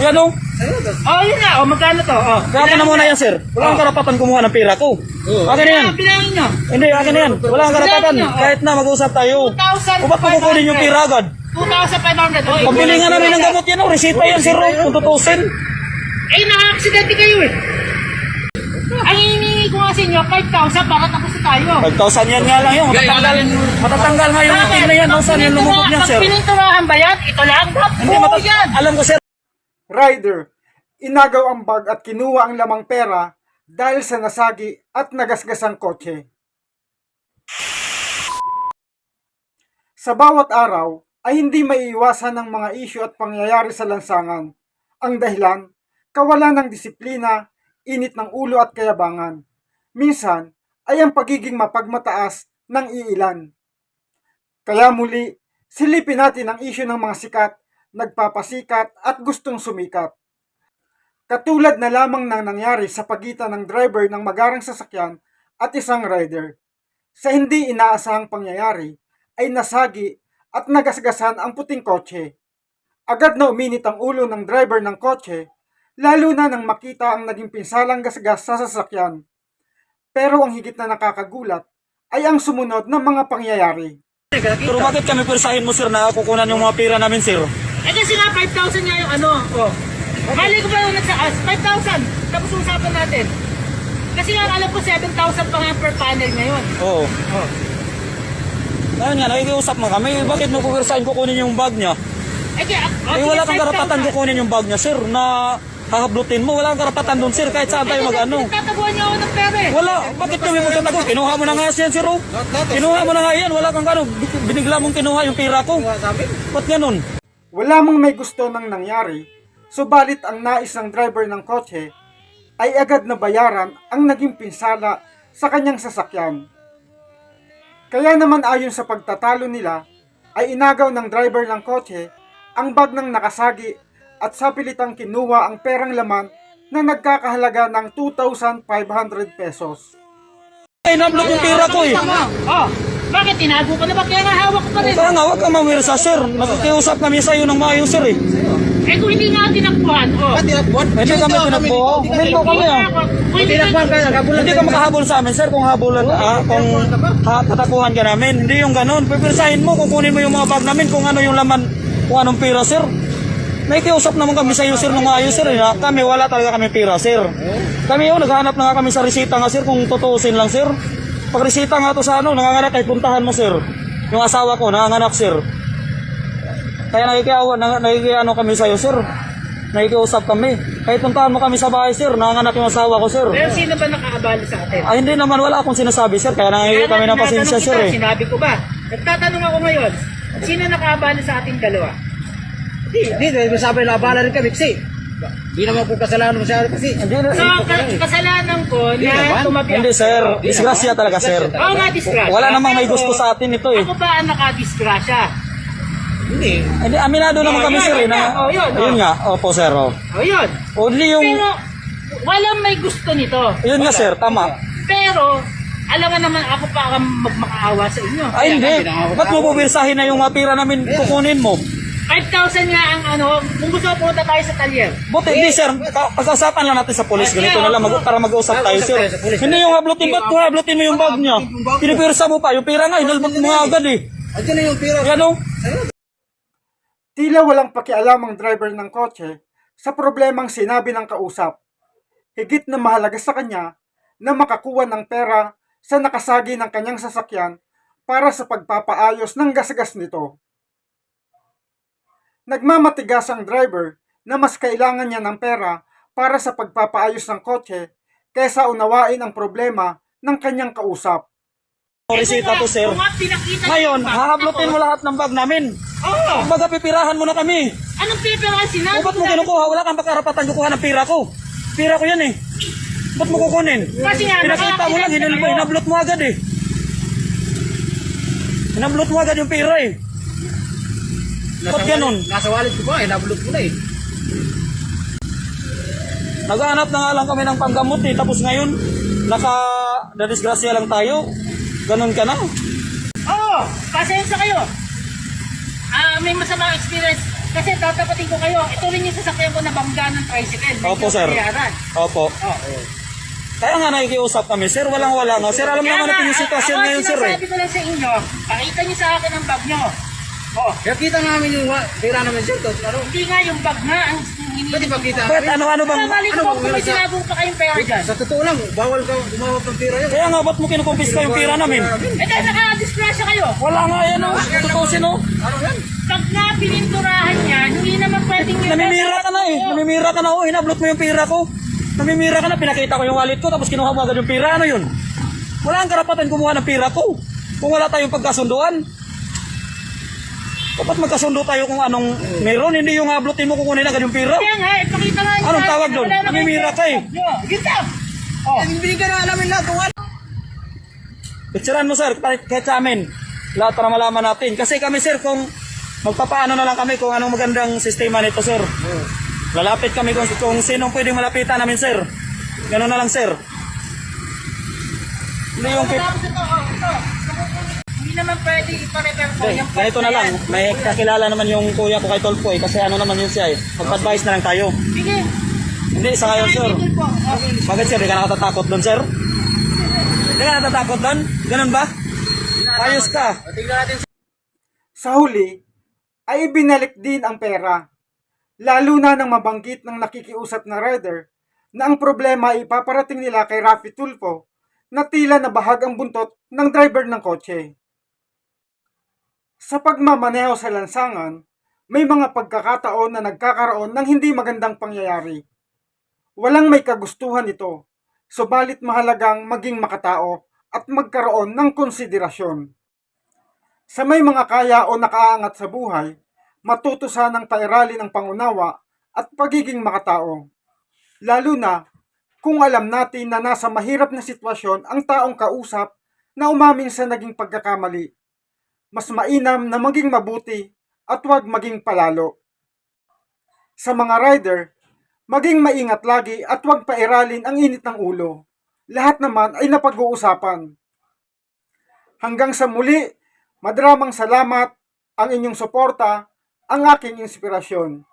Yan o. Oh, yun na. Oh, magkano to? Oh. Akin na muna yan, sir. Wala kang karapatan kumuha ng pera ko. Akin na yan. Bilangin nyo. Hindi, akin na yan. Wala kang karapatan. Kahit na mag-usap tayo. 2,500. O ba't kukunin yung pera agad? 2,500. Oh, Pambili nga namin ng gamot yan o. Resita yan, sir. Kung tutusin. eh, naka-aksidente kayo eh. Ang hinihingi ko nga sa inyo, 5,000 para tapos na tayo. 5,000 yan nga lang yun. Matatanggal nga yung itim na yan. Saan yung lumubog niyan, sir? Pag pininturahan ba yan? Ito lang. Hindi, yan. alam ko, sir. Rider, inagaw ang bag at kinuha ang lamang pera dahil sa nasagi at nagasgasang kotse. Sa bawat araw ay hindi maiiwasan ng mga isyu at pangyayari sa lansangan. Ang dahilan, kawalan ng disiplina, init ng ulo at kayabangan. Minsan ay ang pagiging mapagmataas ng iilan. Kaya muli, silipin natin ang isyu ng mga sikat, nagpapasikat at gustong sumikat. Katulad na lamang ng nangyari sa pagitan ng driver ng magarang sasakyan at isang rider. Sa hindi inaasahang pangyayari ay nasagi at nagasgasan ang puting kotse. Agad na uminit ang ulo ng driver ng kotse, lalo na nang makita ang naging pinsalang gasgas sa sasakyan. Pero ang higit na nakakagulat ay ang sumunod ng mga pangyayari. Pero bakit kami persahin mo, sir, na kukunan yung mga pera namin, sir? Eh kasi nga 5,000 nga yung ano. Oh. Mali ko ba yung nagsaas? 5,000. Tapos usapan natin. Kasi nga alam ko 7,000 pa nga per panel ngayon. Oo. Ngayon nga, nakikiusap mo kami. Bakit mo kukursahin kukunin yung bag niya? Wala kang karapatan kukunin yung bag niya, sir, na hahablutin mo. Wala kang karapatan doon, sir, kahit saan tayo mag-ano. Tatabuhan niyo ako ng pera eh. Wala. Bakit kami magtatago? Kinuha mo na nga yan, sir, oh. Kinuha mo na nga yan. Wala kang ano. Binigla mong kinuha yung pera ko. Ba't ganun? Wala mang may gusto ng nangyari, subalit ang nais ng driver ng kotse ay agad na bayaran ang naging pinsala sa kanyang sasakyan. Kaya naman ayon sa pagtatalo nila, ay inagaw ng driver ng kotse ang bag ng nakasagi at sa pilitang kinuha ang perang laman na nagkakahalaga ng 2,500 pesos. Ay, nablok yung pera ko, eh. Oh, bakit tinago ka na ba? Kaya nga hawak ko pa rin. Kaya nga, huwag kang mawirsa, sir. Nakikiusap kami sa'yo ng maayos, sir, eh. Eh kung hindi nga tinakbuhan, oh. Hindi kami tinagpo. Huminto kami, ah. Hindi ka makahabol sa amin, sir, kung habulan, kung tatakuhan ka namin. Hindi yung ganun. Pipirsahin mo, kukunin mo yung mga bag namin kung ano yung laman, kung anong pera, sir. Nakikiusap naman kami sa iyo, sir, ng maayos, sir. Kami, wala talaga kami pera, sir. Kami, naghahanap na nga kami sa resita nga, sir, kung tutuusin lang, sir. Pag resita nga to sa nanganganak, kahit puntahan mo, sir. Yung asawa ko, nanganganak, sir. Kaya nakikiano kami sa iyo, sir. Nakikiusap kami. Kahit puntahan mo kami sa bahay, sir, nanganganak yung asawa ko, sir. Pero sino ba nakaabala sa atin? Ay, hindi naman, wala akong sinasabi, sir. Kaya nangihingi kami ng pasensya, sir, eh. Sinabi ko ba? Nagtatanong ako ngayon, sino nakaabala sa ating dalawa? Hindi, sabi na abala rin kami kasi hindi naman po kasalanan masyado kasi. So, kasalanan ko na tumabi. Hindi, sir. Disgrasya talaga, sir. Oo nga, disgrasya. Wala namang may gusto sa atin ito, eh. Ako ba ang nakadisgrasya? Hindi. Hindi, aminado naman kami, sir, eh, na. Yun nga, opo, sir, oh. O yun. Only yung. Pero, walang may gusto nito. Yun nga, sir, tama. Pero, alam nga naman ako pa ang magmakaawa sa inyo. Ay, hindi. Ba't mo pupirsahin na yung mga pira namin kukunin mo? 5,000 nga ang ano, kung gusto mo punta tayo sa talyer. Buti, hindi, sir. Pag-usapan lang natin sa polis. Ganito na lang, para mag-usap tayo, sir. Hindi yung hablutin, ba't mo hablutin mo yung bag niya? Pinipirsa mo pa. Yung pira nga, inalbot mo nga agad, eh. Andiyan na yung pira. Yan, oh. Tila walang pakialam ang driver ng kotse sa problemang sinabi ng kausap. Higit na mahalaga sa kanya na makakuha ng pera sa nakasagi ng kanyang sasakyan para sa pagpapaayos ng gasgas nito. Nagmamatigas ang driver na mas kailangan niya ng pera para sa pagpapaayos ng kotse kaysa unawain ang problema ng kanyang kausap. Resita to, sir. Ngayon, hahablutin mo lahat ng bag namin. Oo. Kumbaga, pipirahan mo na kami. Anong pipira sinabi? Ba't mo kinukuha? Wala kang pakarapatan kukuha ng pira ko. Pira ko yan, eh. Ba't mo kukunin? Kasi nga, Pinakita mo lang, hinablot mo agad, eh. Hinablot mo agad yung pira, eh. Ba't ganun? Nasa wallet ko ba? Nabulot ko na eh. Naghahanap na nga lang kami ng panggamot, eh. Tapos ngayon, nadisgrasya lang tayo. Ganun ka na. Oo, pasensya kayo. May masamang experience. Kasi tatapatin ko kayo, ito rin yung sasakyan ko na bangga ng tricycle. May Opo, sir. bayaran. Opo. Kaya nga nakikiusap kami, sir. Walang-wala nga. Sir, alam Kaya naman natin yung sitwasyon ako, ngayon, sir. sinasabi ko lang sa inyo, pakita niyo sa akin ang bag niyo. Oh, Kaya kita namin yung tira namin sir. Tapos ano? hindi nga yung bag nga ang Pwede hinihingi. pagkita Ba't namin. ano bang... Babalik ano ko bang kung may meron sa- sinabong pa kayong pera dyan. Sa totoo lang, bawal ka gumawag ng tira yun. Kaya nga, ba't mo kinukumpiska yung pira namin? Eh dahil nakadisgrasya kayo. Wala nga yan, oh. Tutusin, oh. Ano yan? Pag na pininturahan yan, hindi naman pwedeng yun. Namimira ka na, eh. Namimira ka na, oh. Hinablot mo yung pira ko. Namimira ka na, pinakita ko yung wallet ko, tapos kinuha mo agad yung pira. Ano yun? Wala kang karapatan kumuha ng pira ko. Kung wala tayong pagkasunduan. Dapat magkasundo tayo kung anong meron, hindi yung hablotin mo kukunin agad yung pira. Kaya nga, ipakita nga Anong tawag doon? Namimira ka, eh. Gita! Oh, Binigyan na namin lahat. Picturean mo, sir, kahit sa amin. Lahat para malaman natin. Kasi kami, sir, kung magpapaano na lang kami kung anong magandang sistema nito, sir. Lalapit kami kung sinong pwedeng malapitan namin, sir. Ganun na lang, sir. Hindi yung tapos ito, ito. Hindi naman pwede ipa-repair ko Hindi, yung ganito na lang. May kakilala naman yung kuya ko kay Tolpo eh. Kasi ano naman yun siya eh. Mag-advise na lang tayo. Sige. Hindi, sa ngayon, sir. Idol po. Okay. Bakit, sir? Di ka nakatatakot doon, sir? Di ka natatakot doon? Ganun ba? Ayos ka. Sa huli, ay ibinalik din ang pera. Lalo na nang mabanggit ng nakikiusap na rider na ang problema ay ipaparating nila kay Rafi Tulfo na tila nabahag ang buntot ng driver ng kotse. Sa pagmamaneho sa lansangan, may mga pagkakataon na nagkakaroon ng hindi magandang pangyayari. Walang may kagustuhan ito, subalit mahalagang maging makatao at magkaroon ng konsiderasyon. Sa may mga kaya o nakaangat sa buhay, matuto sanang pairali ng pangunawa at pagiging makatao. Lalo na kung alam natin na nasa mahirap na sitwasyon ang taong kausap na umamin sa naging pagkakamali. Mas mainam na maging mabuti at huwag maging palalo. Sa mga rider, maging maingat lagi at huwag pairalin ang init ng ulo. Lahat naman ay napag-uusapan. Hanggang sa muli, madramang salamat, ang inyong suporta, ang aking inspirasyon.